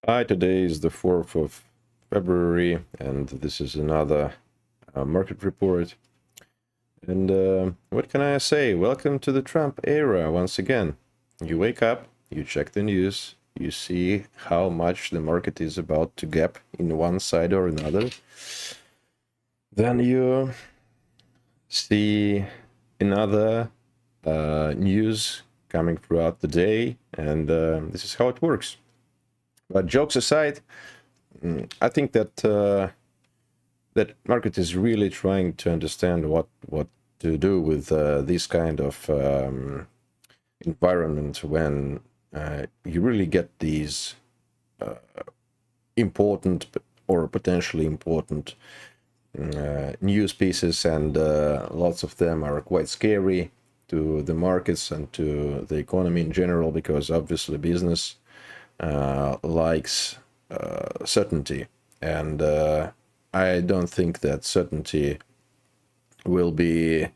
Hi, today is the 4th of February, and this is another market report. And what can I say? Welcome to the Trump era once again. You wake up, you check the news, you see how much the market is about to gap in one side or another. Then you see another news coming throughout the day, and this is how it works. But jokes aside, I think that market is really trying to understand what to do with this kind of environment when you really get these important or potentially important news pieces, and lots of them are quite scary to the markets and to the economy in general, because obviously business likes certainty, and I don't think that certainty will be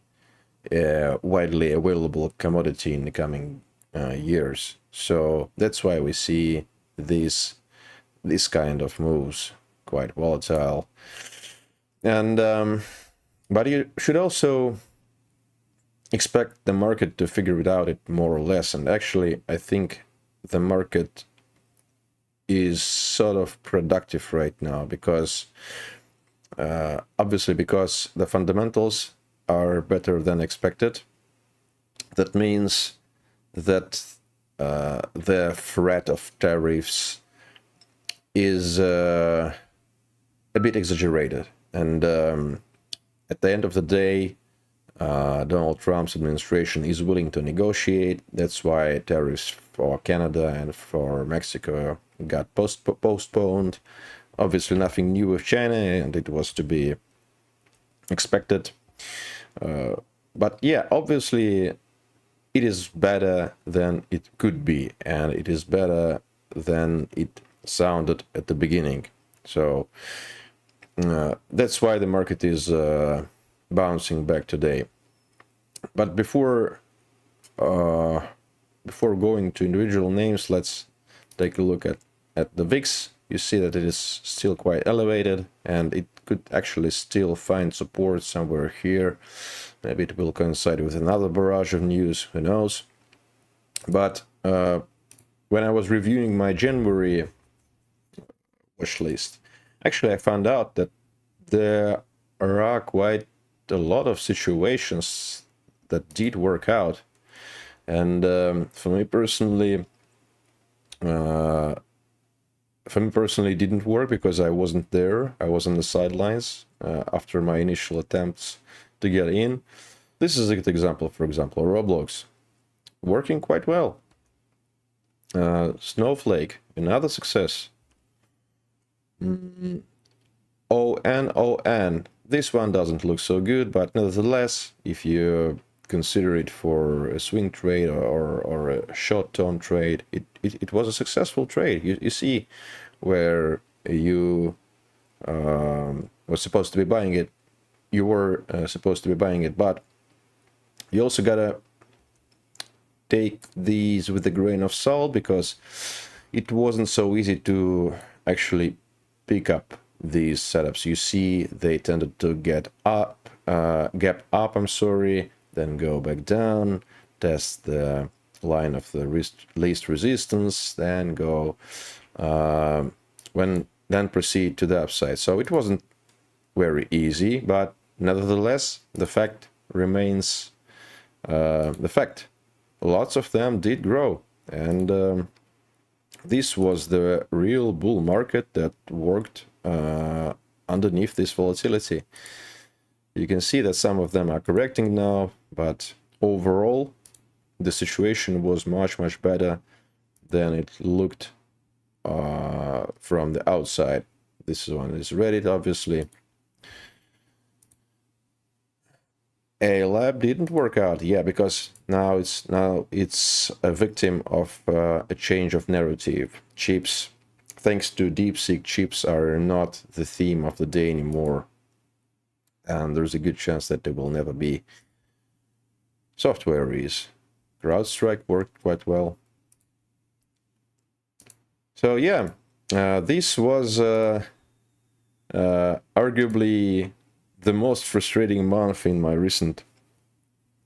a widely available commodity in the coming years. So that's why we see this kind of moves quite volatile. And but you should also expect the market to figure it out, more or less. And actually, I think the market is sort of productive right now, because obviously because the fundamentals are better than expected. That means that the threat of tariffs is a bit exaggerated, and at the end of the day, Donald Trump's administration is willing to negotiate. That's why tariffs for Canada and for Mexico got postponed. Obviously, nothing new with China, and it was to be expected. But yeah, obviously, it is better than it could be, and it is better than it sounded at the beginning. So that's why the market is bouncing back today. But before going to individual names, let's take a look at the VIX. You see that it is still quite elevated, and it could actually still find support somewhere here. Maybe it will coincide with another barrage of news, who knows. But when I was reviewing my January wish list, actually I found out that there are quite a lot of situations that did work out. And for me personally, didn't work because I wasn't there. I was on the sidelines after my initial attempts to get in. This is a good example. For example, Roblox working quite well. Snowflake, another success. ON. This one doesn't look so good, but nevertheless, if you consider it for a swing trade or a short-term trade, it was a successful trade. You see where you were supposed to be buying it. You were supposed to be buying it, but you also gotta take these with a grain of salt, because it wasn't so easy to actually pick up these setups. You see, they tended to gap up, then go back down, test the line of the least resistance, then go then proceed to the upside. So it wasn't very easy, but nevertheless, the fact remains the fact. Lots of them did grow, and this was the real bull market that worked underneath this volatility. You can see that some of them are correcting now, but overall, the situation was much better than it looked from the outside. This one is Reddit, obviously. A lab didn't work out, yeah, because now it's a victim of a change of narrative. Chips, thanks to DeepSeek, chips are not the theme of the day anymore, and there's a good chance that they will never be. Software is. CrowdStrike worked quite well. So yeah, This was arguably the most frustrating month in my recent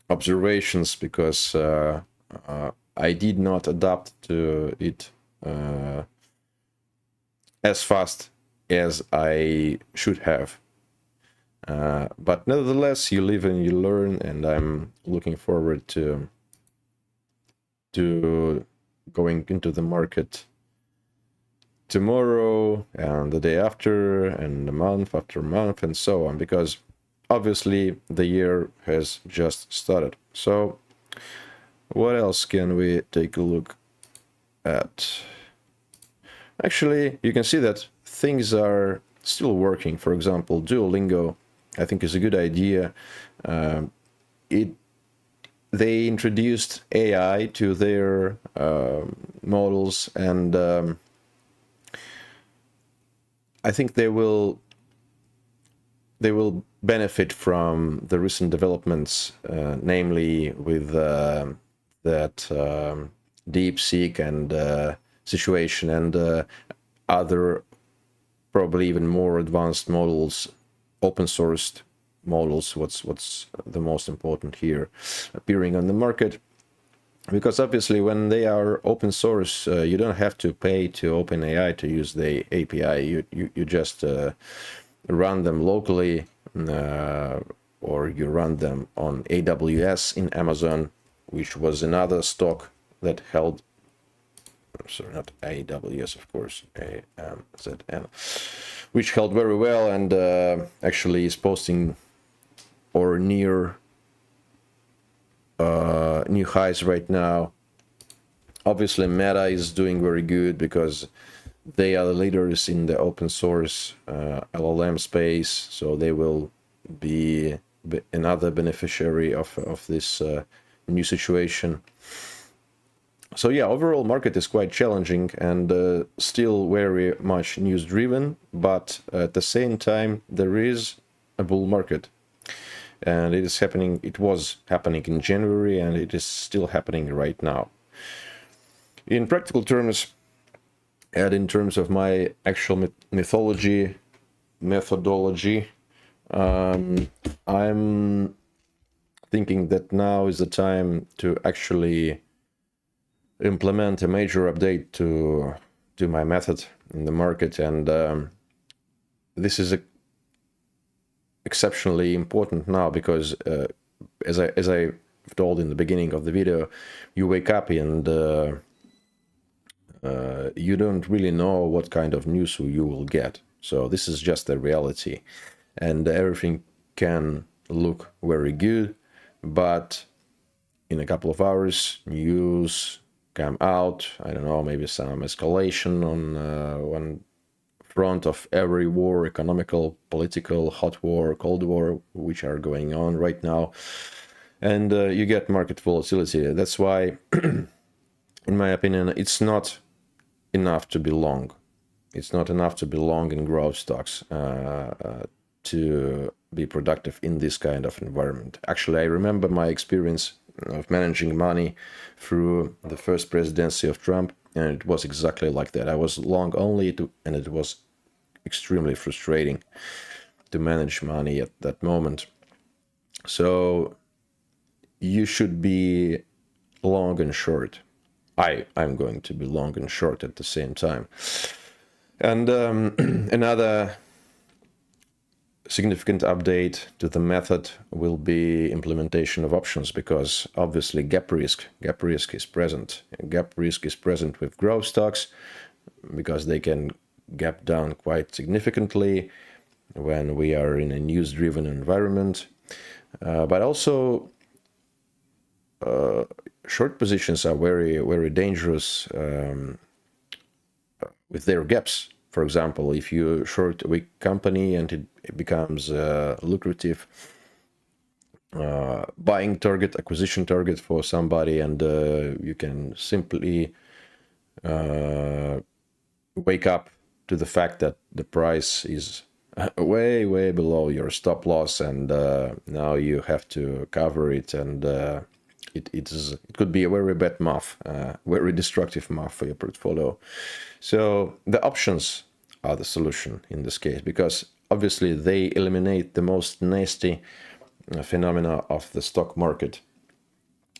observations, because I did not adapt to it as fast as I should have. But nevertheless, you live and you learn, and I'm looking forward to going into the market tomorrow and the day after and a month after month and so on, because obviously the year has just started. So what else can we take a look at? Actually, you can see that things are still working. For example, Duolingo, I think, is a good idea. They introduced AI to their models, and I think they will benefit from the recent developments, namely with that DeepSeek and situation, and other probably even more advanced models, open sourced models. What's the most important here, appearing on the market. Because obviously when they are open source, you don't have to pay to OpenAI to use the API. You just run them locally, or you run them on AWS in Amazon, which was another stock that held, sorry, not AWS, of course, AMZN, which held very well, and actually is posting or near new highs right now. Obviously Meta is doing very good because they are the leaders in the open source LLM space, so they will be another beneficiary of this new situation. So yeah, overall market is quite challenging and still very much news driven, but at the same time there is a bull market. And it is happening, it was happening in January, and it is still happening right now. In practical terms, and in terms of my actual methodology, I'm thinking that now is the time to actually implement a major update to my method in the market, and this is exceptionally important now because as I told in the beginning of the video, you wake up and you don't really know what kind of news you will get. So this is just the reality, and everything can look very good, but in a couple of hours news come out, I don't know, maybe some escalation on one front of every war, economical, political, hot war, cold war, which are going on right now, and you get market volatility. That's why in my opinion it's not enough to be long. It's not enough to be long in growth stocks to be productive in this kind of environment. Actually, I remember my experience of managing money through the first presidency of Trump, and it was exactly like that. I was long only, and it was extremely frustrating to manage money at that moment. So you should be long and short. I'm going to be long and short at the same time. And another significant update to the method will be implementation of options, because obviously gap risk is present. Gap risk is present with growth stocks because they can gap down quite significantly when we are in a news-driven environment. But also short positions are very, very dangerous with their gaps. For example, if you short a weak company and it becomes lucrative buying target, acquisition target for somebody, and you can simply wake up to the fact that the price is way, way below your stop loss, and now you have to cover it and it could be a very bad math, very destructive math for your portfolio. So the options are the solution in this case, because obviously they eliminate the most nasty phenomena of the stock market.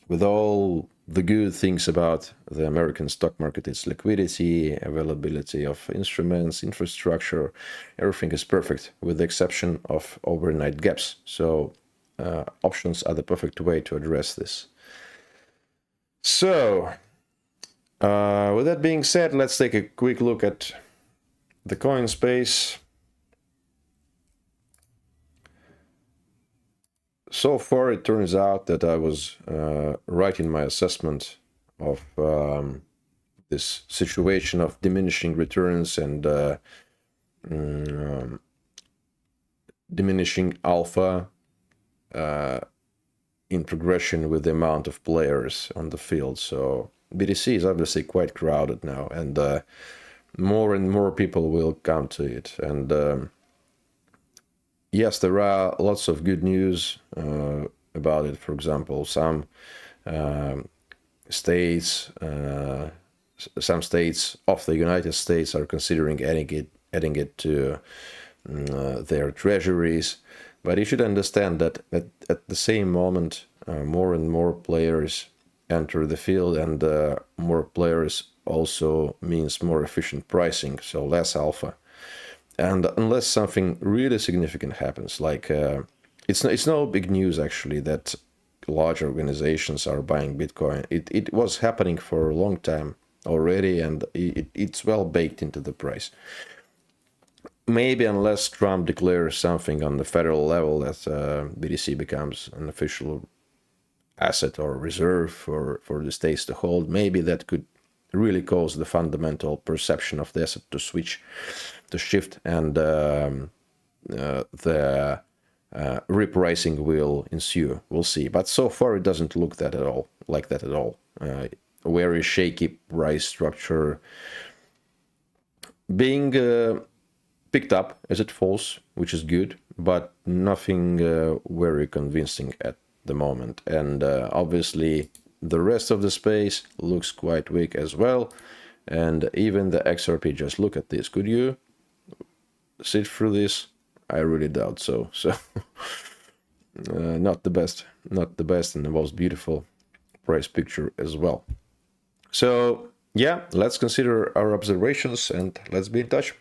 With all the good things about the American stock market, its liquidity, availability of instruments, infrastructure, everything is perfect, with the exception of overnight gaps. So options are the perfect way to address this. So with that being said, let's take a quick look at the coin space. So far, it turns out that I was right in my assessment of this situation of diminishing returns and diminishing alpha in progression with the amount of players on the field. So BTC is obviously quite crowded now, and more and more people will come to it. And yes, there are lots of good news about it. For example, some states of the United States are considering adding it to their treasuries. But you should understand that at the same moment, more and more players enter the field, and more players also means more efficient pricing, so less alpha. And unless something really significant happens, like it's no big news actually that large organizations are buying Bitcoin. It was happening for a long time already, and it's well baked into the price. Maybe unless Trump declares something on the federal level that BTC becomes an official asset or reserve for the states to hold, maybe that could really cause the fundamental perception of the asset to shift, and the repricing will ensue. We'll see. But so far, it doesn't look like that at all. Very shaky price structure being picked up as it falls, which is good, but nothing very convincing at the moment. And obviously, the rest of the space looks quite weak as well. And even the XRP, just look at this. Could you sit through this? I really doubt so. So not the best and the most beautiful price picture as well. So yeah, let's consider our observations and let's be in touch.